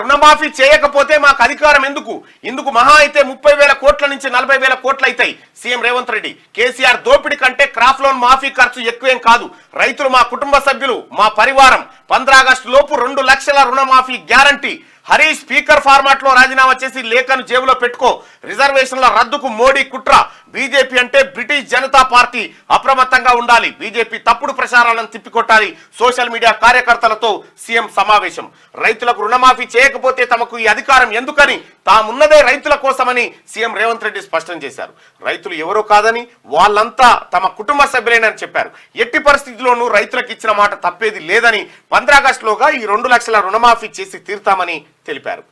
రుణమాఫీ చేయకపోతే మాకు అధికారం ఇందుకు మహా అయితే 30,000 కోట్ల నుంచి 40,000 కోట్లు అవుతాయి. సీఎం రేవంత్ రెడ్డి కేసీఆర్ దోపిడి కంటే క్రాప్ లోన్ మాఫీ ఖర్చు ఎక్కువేం కాదు. రైతులు మా కుటుంబ సభ్యులు, మా పరివారం. 15 ఆగస్టు లోపు 2 లక్షల రుణమాఫీ గ్యారంటీ. హరీష్ స్పీకర్ ఫార్మాట్ లో రాజీనామా చేసి లేఖను జేబులో పెట్టుకో. రిజర్వేషన్ల రద్దుకు మోడీ కుట్ర. బీజేపీ అంటే బ్రిటిష్ జనతా పార్టీ. అప్రమత్తంగా ఉండాలి. బీజేపీ తప్పుడు ప్రచారాలను తిప్పికొట్టాలి. సోషల్ మీడియా కార్యకర్తలతో సీఎం సమావేశం. రైతులకు రుణమాఫీ చేయకపోతే తమకు ఈ అధికారం ఎందుకని, తామున్నదే రైతుల కోసమని సీఎం రేవంత్ రెడ్డి స్పష్టం చేశారు. రైతులు ఎవరో కాదని, వాళ్ళంతా తమ కుటుంబ సభ్యులేనని చెప్పారు. ఎట్టి పరిస్థితుల్లోనూ రైతులకు ఇచ్చిన మాట తప్పేది లేదని, 15 ఆగస్టులోగా ఈ 2 లక్షల రుణమాఫీ చేసి తీరుతామని తెలిపారు.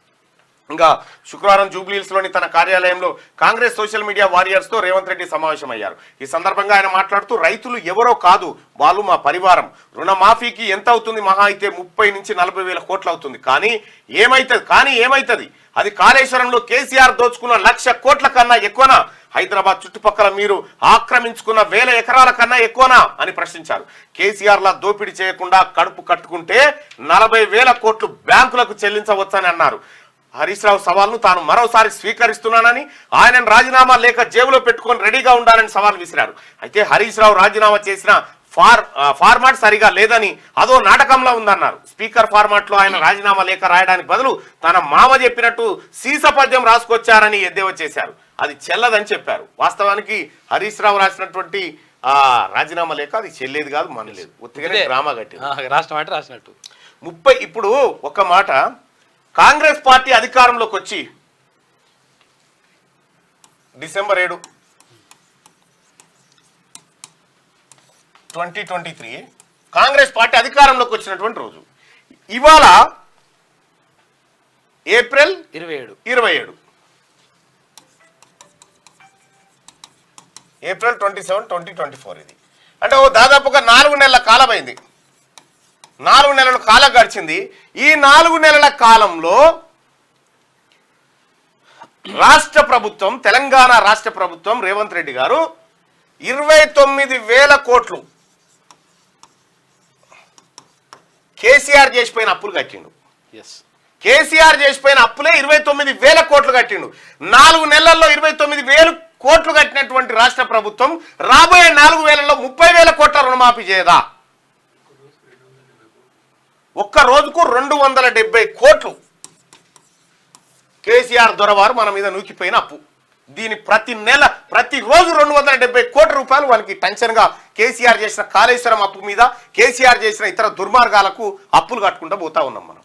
ఇంకా శుక్రవారం జూబ్లీహిల్స్ లోని తన కార్యాలయంలో కాంగ్రెస్ సోషల్ మీడియా వారియర్స్ తో రేవంత్ రెడ్డి సమావేశమయ్యారు. ఈ సందర్భంగా ఆయన మాట్లాడుతూ, రైతులు ఎవరో కాదు, వాళ్ళు మా పరివారం. రుణమాఫీకి ఎంత అవుతుంది? మహా అయితే 30 నుంచి 40,000 కోట్లు అవుతుంది. కానీ ఏమైతుంది? అది కాళేశ్వరంలో కేసీఆర్ దోచుకున్న 1,00,000 కోట్ల కన్నా ఎక్కువనా? హైదరాబాద్ చుట్టుపక్కల మీరు ఆక్రమించుకున్న 1000 ఎకరాల కన్నా ఎక్కువనా అని ప్రశ్నించారు. కేసీఆర్ లా దోపిడీ చేయకుండా కడుపు కట్టుకుంటే 40,000 కోట్లు బ్యాంకులకు చెల్లించవచ్చని అన్నారు. హరీష్ రావు సవాల్ను తాను మరోసారి స్వీకరిస్తున్నానని, ఆయనను రాజీనామా లేఖ జేబులో పెట్టుకొని రెడీగా ఉండాలని సవాల్ విసిరారు. అయితే హరీష్ రావు రాజీనామా చేసిన ఫార్మాట్ సరిగా లేదని, అదో నాటకంలో ఉందన్నారు. స్పీకర్ ఫార్మాట్ లో ఆయన రాజీనామా లేఖ రాయడానికి బదులు తన మామ చెప్పినట్టు సీసపద్యం రాసుకొచ్చారని ఎద్దేవా చేశారు. అది చెల్లదని చెప్పారు. వాస్తవానికి హరీష్ రావు రాసినటువంటి రాజీనామా లేఖ అది చెల్లేది కాదు, మనలేదు. ఉత్తిగానే డ్రామా కట్టింది. రాసినట్టు 30 ఇప్పుడు ఒక మాట, కాంగ్రెస్ పార్టీ అధికారంలోకి వచ్చి డిసెంబర్ 7, 2023 కాంగ్రెస్ పార్టీ అధికారంలోకి వచ్చినటువంటి రోజు. ఇవాళ ఏప్రిల్ 27 ఏప్రిల్ 27, 2024. ఇది అంటే దాదాపుగా 4 నెలల కాలం అయింది. 4 నెలల కాలం గడిచింది. ఈ 4 నెలల కాలంలో రాష్ట్ర ప్రభుత్వం, తెలంగాణ రాష్ట్ర ప్రభుత్వం, రేవంత్ రెడ్డి గారు 29,000 కోట్లు కేసీఆర్ చేసిపోయిన అప్పులు కట్టిండు. కేసీఆర్ చేసిపోయిన అప్పులే 29,000 కోట్లు కట్టిండు. 4 నెలల్లో 29,000 కోట్లు కట్టినటువంటి రాష్ట్ర ప్రభుత్వం రాబోయే 4 నెలల్లో 30,000 కోట్ల రుణమాఫీ చేయదా? ఒక్క రోజుకు 270 కోట్లు కేసీఆర్ దొరవారు మన మీద నూకిపోయిన అప్పు. దీని ప్రతిరోజు 270 కోట్ల రూపాయలు వాళ్ళకి టెన్షన్ గా కేసీఆర్ చేసిన కాళేశ్వరం అప్పు మీద, కేసీఆర్ చేసిన ఇతర దుర్మార్గాలకు అప్పులు కట్టుకుంటూ పోతా ఉన్నాం మనం.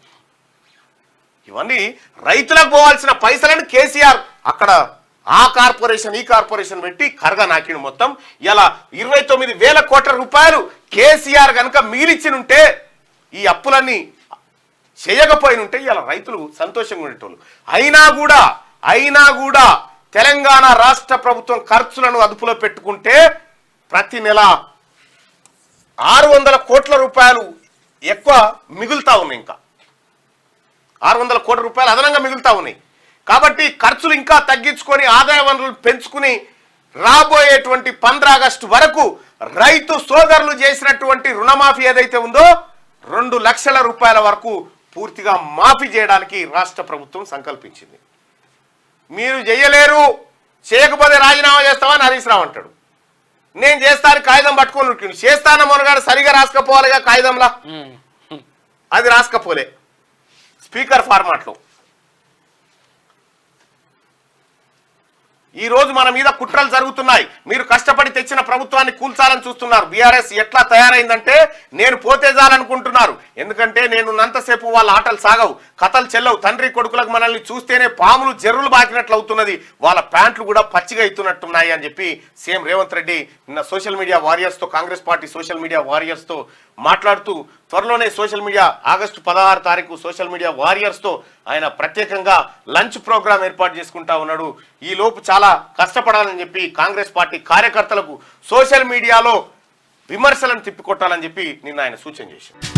ఇవన్నీ రైతులకు పోవాల్సిన పైసలను కేసీఆర్ అక్కడ ఆ కార్పొరేషన్ ఈ కార్పొరేషన్ పెట్టి కరగా నాకిండు మొత్తం. ఇలా 29,000 కోట్ల రూపాయలు కేసీఆర్ కనుక మిగిలిచ్చినుంటే, ఈ అప్పులన్నీ చేయకపోయినుంటే ఇలా రైతులు సంతోషంగా ఉండేటోళ్ళు. అయినా కూడా తెలంగాణ రాష్ట్ర ప్రభుత్వం ఖర్చులను అదుపులో పెట్టుకుంటే ప్రతి నెల 600 కోట్ల రూపాయలు ఎక్కువ మిగులుతా ఉన్నాయి. ఇంకా 600 కోట్ల రూపాయలు అదనంగా మిగులుతా ఉన్నాయి. కాబట్టి ఖర్చులు ఇంకా తగ్గించుకొని ఆదాయ వనరులు పెంచుకుని రాబోయేటువంటి 15 ఆగస్టు వరకు రైతు సోదరులు చేసినటువంటి రుణమాఫీ ఏదైతే ఉందో 2 లక్షల రూపాయల వరకు పూర్తిగా మాఫీ చేయడానికి రాష్ట్ర ప్రభుత్వం సంకల్పించింది. మీరు చేయలేరు, చేయకపోతే రాజీనామా చేస్తామని హరీష్ రావు అంటాడు. నేను చేస్తాను కాగితం పట్టుకొని ఉరికిండు. చేస్తాన మొనగాడు సరిగా రాసుకపోవాలిగా కాగితంలా, అది రాసుకపోలే స్పీకర్ ఫార్మాట్లో. ఈ రోజు మన మీద కుట్రలు జరుగుతున్నాయి. మీరు కష్టపడి తెచ్చిన ప్రభుత్వాన్ని కూల్చాలని చూస్తున్నారు. బీఆర్ఎస్ ఎట్లా తయారైందంటే నేను పోతే చాలనుకుంటున్నారు. ఎందుకంటే నేనున్నంతసేపు వాళ్ళ ఆటలు సాగవు, కథలు చెల్లవు. తండ్రి కొడుకులకు మనల్ని చూస్తేనే పాములు జర్రులు బాకినట్లు అవుతున్నది, వాళ్ళ ప్యాంట్లు కూడా పచ్చిగా అవుతున్నట్టున్నాయి అని చెప్పి సీఎం రేవంత్ రెడ్డి నిన్న సోషల్ మీడియా వారియర్స్తో, కాంగ్రెస్ పార్టీ సోషల్ మీడియా వారియర్స్తో మాట్లాడుతూ త్వరలోనే సోషల్ మీడియా ఆగస్టు 16 తారీఖు సోషల్ మీడియా వారియర్స్తో ఆయన ప్రత్యేకంగా లంచ్ ప్రోగ్రాం ఏర్పాటు చేసుకుంటా ఉన్నాడు. ఈ లోపు చాలా కష్టపడాలని చెప్పి కాంగ్రెస్ పార్టీ కార్యకర్తలకు సోషల్ మీడియాలో విమర్శలను తిప్పికొట్టాలని చెప్పి నిన్న ఆయన సూచన చేశారు.